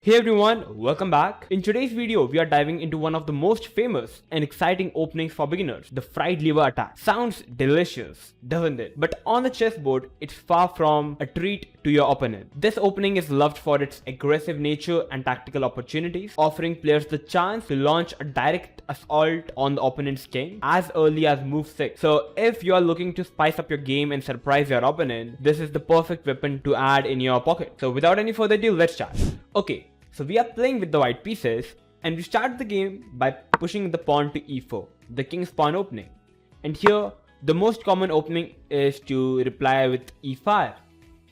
Hey everyone, welcome back. In today's video, we are diving into one of the most famous and exciting openings for beginners, the fried liver attack. Sounds delicious, doesn't it? But on the chessboard, it's far from a treat to your opponent. This opening is loved for its aggressive nature and tactical opportunities, offering players the chance to launch a direct assault on the opponent's king as early as move 6. So if you are looking to spice up your game and surprise your opponent, this is the perfect weapon to add in your pocket. So without any further ado, let's start. Okay. So we are playing with the white pieces and we start the game by pushing the pawn to e4, the king's pawn opening. And here the most common opening is to reply with e5,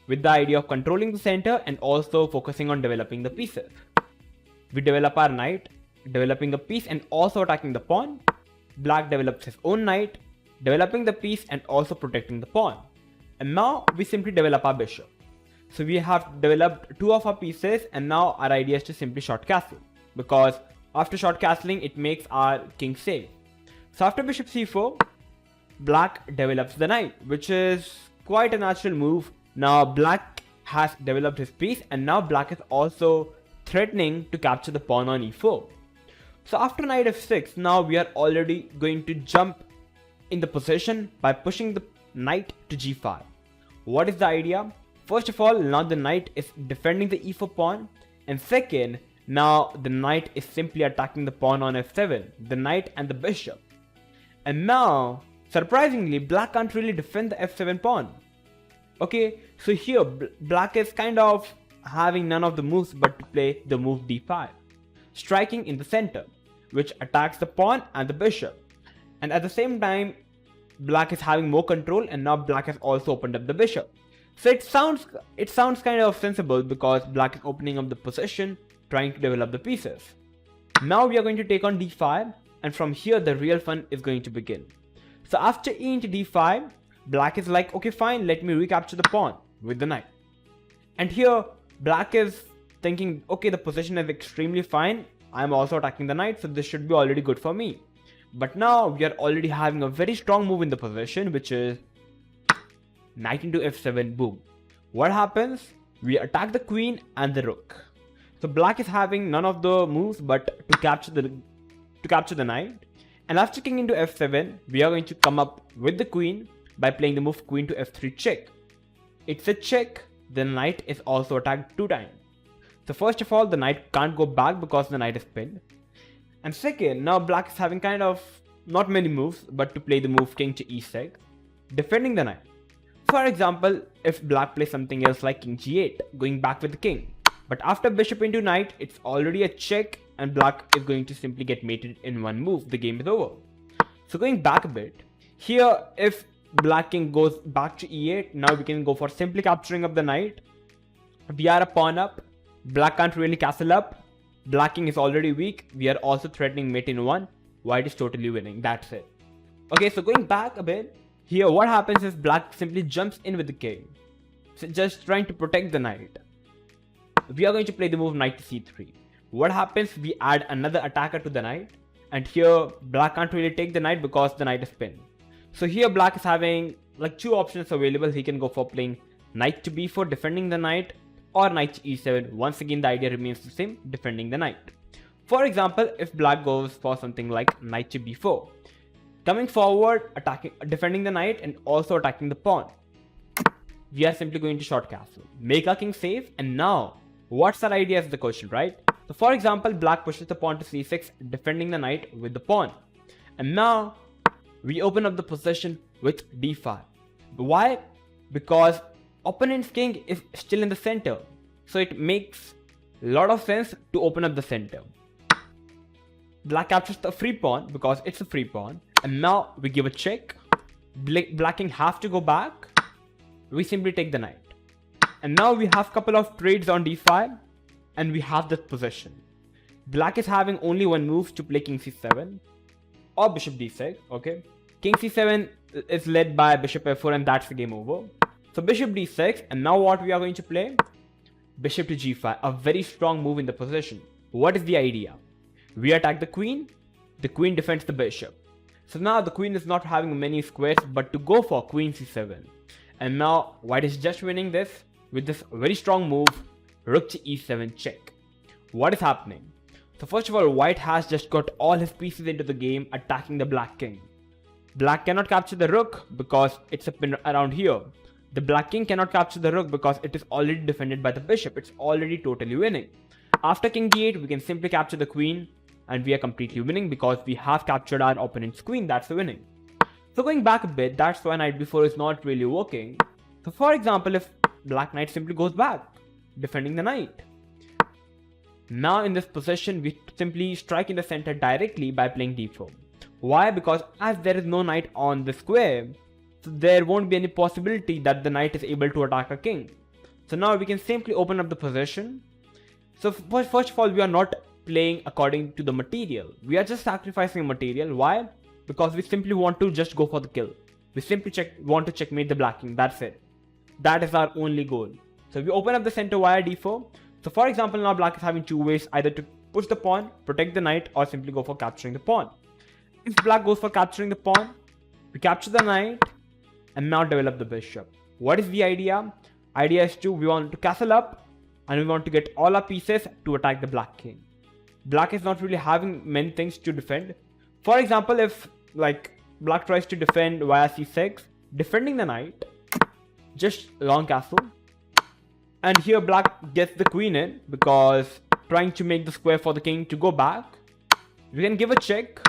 with the idea of controlling the center and also focusing on developing the pieces. We develop our knight, developing a piece and also attacking the pawn. Black develops his own knight, developing the piece and also protecting the pawn. And now we simply develop our bishop. So we have developed two of our pieces and now our idea is to simply short castle, because after short castling it makes our king safe. So after bishop c4, black develops the knight, which is quite a natural move. Now black has developed his piece and now black is also threatening to capture the pawn on e4. So after knight f6, now we are already going to jump in the position by pushing the knight to g5. What is the idea? First of all, now the knight is defending the e4 pawn, and second, now the knight is simply attacking the pawn on f7, the knight and the bishop. And now, surprisingly, black can't really defend the f7 pawn. Okay, so here black is kind of having none of the moves but to play the move d5, striking in the center, which attacks the pawn and the bishop. And at the same time, black is having more control and now black has also opened up the bishop. So it sounds kind of sensible because black is opening up the position, trying to develop the pieces. Now we are going to take on d5 and from here the real fun is going to begin. So after e into d5, black is like, okay fine, let me recapture the pawn with the knight. And here black is thinking, okay, the position is extremely fine, I am also attacking the knight, so this should be already good for me. But now we are already having a very strong move in the position, which is knight into f7, boom. What happens? We attack the queen and the rook. So black is having none of the moves but to capture the knight. And after king into f7, we are going to come up with the queen by playing the move queen to f3 check. It's a check. The knight is also attacked 2 times. So first of all, the knight can't go back because the knight is pinned. And second, now black is having kind of not many moves but to play the move king to e6, defending the knight. For example, if black plays something else like king g8, going back with the king. But after bishop into knight, it's already a check and black is going to simply get mated in one move. The game is over. So going back a bit, here if black king goes back to e8, now we can go for simply capturing of the knight. We are a pawn up, black can't really castle up, black king is already weak, we are also threatening mate in 1, white is totally winning, that's it. Okay, so going back a bit, here what happens is black simply jumps in with the king, so just trying to protect the knight. We are going to play the move knight to c3. What happens? We add another attacker to the knight, and here black can't really take the knight because the knight is pinned. So here black is having like 2 options available. He can go for playing knight to b4, defending the knight, or knight to e7. Once again the idea remains the same, defending the knight. For example, if black goes for something like knight to b4, coming forward, defending the knight and also attacking the pawn, we are simply going to short castle, make our king safe. And now what's our idea is the question, right? So for example, black pushes the pawn to c6, defending the knight with the pawn, and now we open up the position with d5. Why? Because opponent's king is still in the center, so it makes a lot of sense to open up the center. Black captures the free pawn because it's a free pawn, and now we give a check. Black king have to go back, we simply take the knight. And now we have couple of trades on d5 and we have this position. Black is having only one move to play king c7 or bishop d6, okay? King c7 is led by bishop f4 and that's the game over. So bishop d6, and now what we are going to play? Bishop to g5, a very strong move in the position. What is the idea? We attack the queen defends the bishop. So now the queen is not having many squares but to go for queen c7. And now white is just winning this with this very strong move, rook to e7 check. What is happening? So first of all, white has just got all his pieces into the game attacking the black king. Black cannot capture the rook because it's up around here. The black king cannot capture the rook because it is already defended by the bishop. It's already totally winning. After king d8, we can simply capture the queen and we are completely winning because we have captured our opponent's queen. That's winning. So going back a bit, that's why knight b4 is not really working. So for example, if black knight simply goes back, defending the knight. Now in this position, we simply strike in the center directly by playing d4. Why? Because as there is no knight on the square, so there won't be any possibility that the knight is able to attack a king. So now we can simply open up the position. So first of all, we are not playing according to the material. We are just sacrificing material. Why? Because we simply want to just go for the kill. We simply want to checkmate the black king. That's it. That is our only goal. So we open up the center via d4. So for example, now black is having two ways, either to push the pawn, protect the knight, or simply go for capturing the pawn. If black goes for capturing the pawn, we capture the knight and now develop the bishop. What is the idea? Idea is we want to castle up and we want to get all our pieces to attack the black king. Black is not really having many things to defend. For example, if like black tries to defend via c6, defending the knight, just long castle. And here black gets the queen in because trying to make the square for the king to go back. We can give a check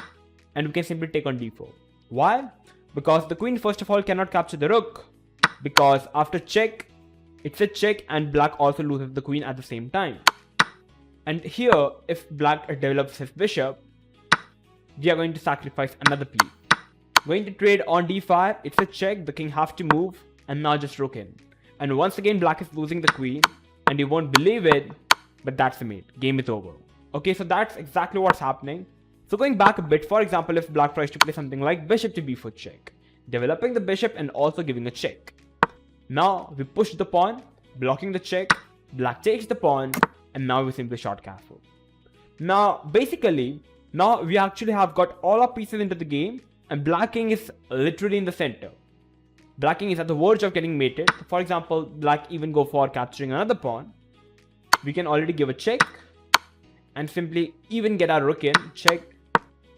and we can simply take on d4. Why? Because the queen first of all cannot capture the rook, because after check, it's a check and black also loses the queen at the same time. And here, if black develops his bishop, we are going to sacrifice another piece. Going to trade on d5, it's a check, the king has to move and now just rook in. And once again black is losing the queen and you won't believe it, but that's the mate. Game is over. Okay, so that's exactly what's happening. So going back a bit, for example, if black tries to play something like bishop to b4 check, developing the bishop and also giving a check. Now we push the pawn, blocking the check, black takes the pawn, and now we simply short castle. Now basically, now we actually have got all our pieces into the game and black king is literally in the center. Black king is at the verge of getting mated. So for example, black even go for capturing another pawn. We can already give a check and simply even get our rook in, check,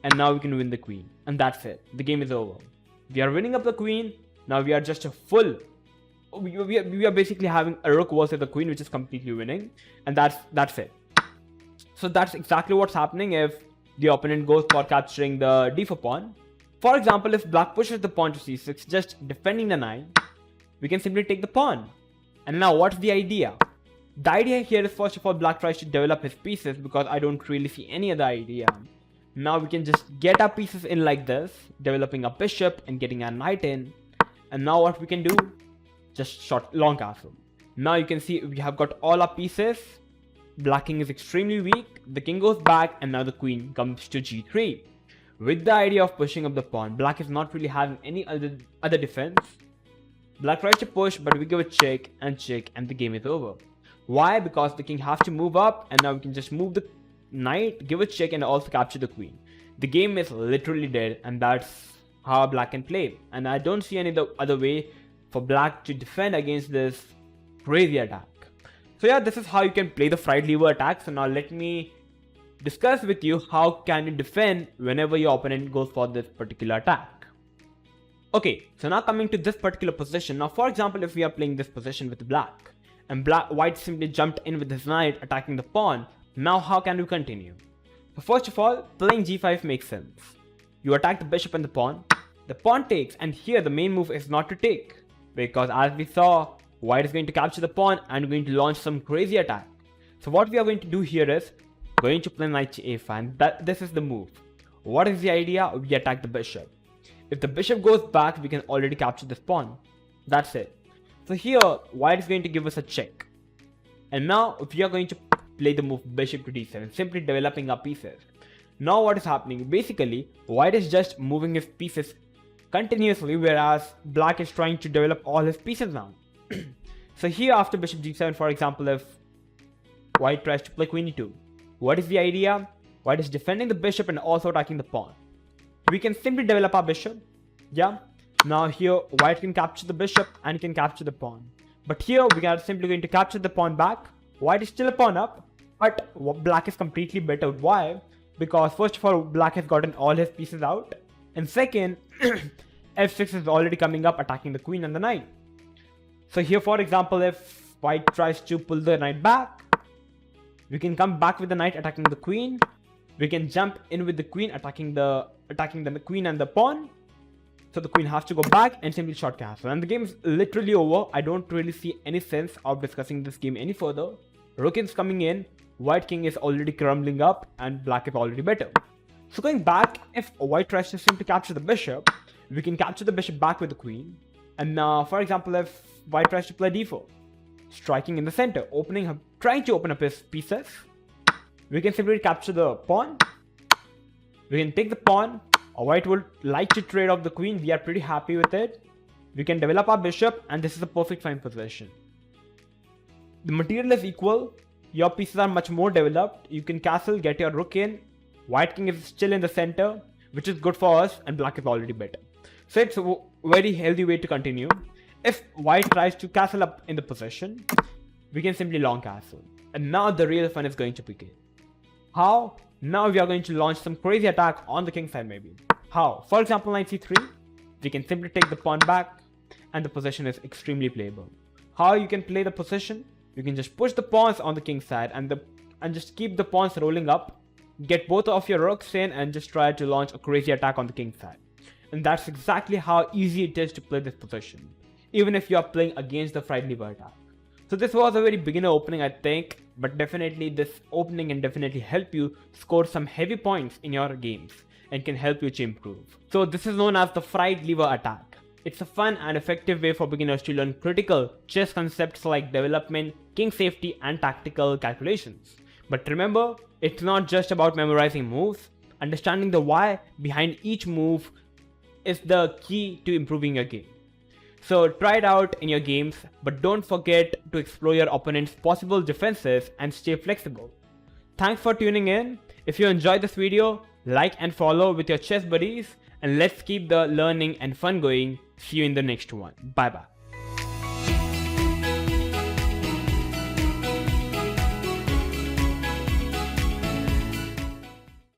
and now we can win the queen. And that's it. The game is over. We are winning up the queen. Now we are just a full... We are basically having a rook versus the queen, which is completely winning. And that's it. So that's exactly what's happening if the opponent goes for capturing the d4 pawn. For example, if black pushes the pawn to c6, just defending the knight, we can simply take the pawn. And now what's the idea? The idea here is first of all black tries to develop his pieces because I don't really see any other idea. Now we can just get our pieces in like this, developing a bishop and getting our knight in. And now what we can do? Just short long castle. Now you can see we have got all our pieces. Black king is extremely weak. The king goes back and now the queen comes to g3. With the idea of pushing up the pawn, black is not really having any other defense. Black tries to push, but we give a check and the game is over. Why? Because the king has to move up and now we can just move the knight, give a check and also capture the queen. The game is literally dead and that's how black can play. And I don't see any other way for black to defend against this crazy attack. So yeah, this is how you can play the fried lever attack. So now let me discuss with you how can you defend whenever your opponent goes for this particular attack. Okay, so now coming to this particular position. Now for example, if we are playing this position with black and white simply jumped in with his knight attacking the pawn, now how can we continue? So first of all, playing g5 makes sense. You attack the bishop and the pawn takes, and here the main move is not to take, because as we saw, white is going to capture the pawn and going to launch some crazy attack. So what we are going to do here is going to play knight to a5, and this is the move. What is the idea? We attack the bishop. If the bishop goes back, we can already capture this pawn. That's it. So here, white is going to give us a check. And now we are going to play the move bishop to d7, simply developing our pieces. Now what is happening? Basically, white is just moving his pieces continuously, whereas black is trying to develop all his pieces now. So here after bishop g7, for example, if white tries to play queen e2, what is the idea? White is defending the bishop and also attacking the pawn. We can simply develop our bishop. Yeah. Now here white can capture the bishop and can capture the pawn. But here we are simply going to capture the pawn back. White is still a pawn up. But black is completely better. Why? Because first of all, black has gotten all his pieces out, and second, f6 is already coming up, attacking the queen and the knight. So here, for example, if white tries to pull the knight back, we can come back with the knight attacking the queen. We can jump in with the queen attacking the queen and the pawn. So the queen has to go back and simply short castle. And the game is literally over. I don't really see any sense of discussing this game any further. Rook is coming in. White king is already crumbling up and black is already better. So going back, if white tries to simply capture the bishop, we can capture the bishop back with the queen. And for example, if white tries to play d4, striking in the center, trying to open up his pieces, we can simply capture the pawn. We can take the pawn. White would like to trade off the queen. We are pretty happy with it. We can develop our bishop, and this is a perfect fine position. The material is equal. Your pieces are much more developed. You can castle, get your rook in. White king is still in the center, which is good for us, and black is already better. So it's a very healthy way to continue. If white tries to castle up in the position, we can simply long castle. And now the real fun is going to begin. How? Now we are going to launch some crazy attack on the king side maybe. How? For example, knight c3, we can simply take the pawn back, and the position is extremely playable. How you can play the position? You can just push the pawns on the king side and just keep the pawns rolling up, get both of your rooks in, and just try to launch a crazy attack on the king side. And that's exactly how easy it is to play this position, even if you are playing against the fried lever attack. So this was a very beginner opening, I think, but definitely this opening can definitely help you score some heavy points in your games and can help you to improve. So this is known as the fried lever attack. It's a fun and effective way for beginners to learn critical chess concepts like development, king safety, and tactical calculations. But remember, it's not just about memorizing moves. Understanding the why behind each move is the key to improving your game. So try it out in your games, but don't forget to explore your opponent's possible defenses and stay flexible. Thanks for tuning in. If you enjoyed this video, like and follow with your chess buddies, and let's keep the learning and fun going. See you in the next one. Bye bye.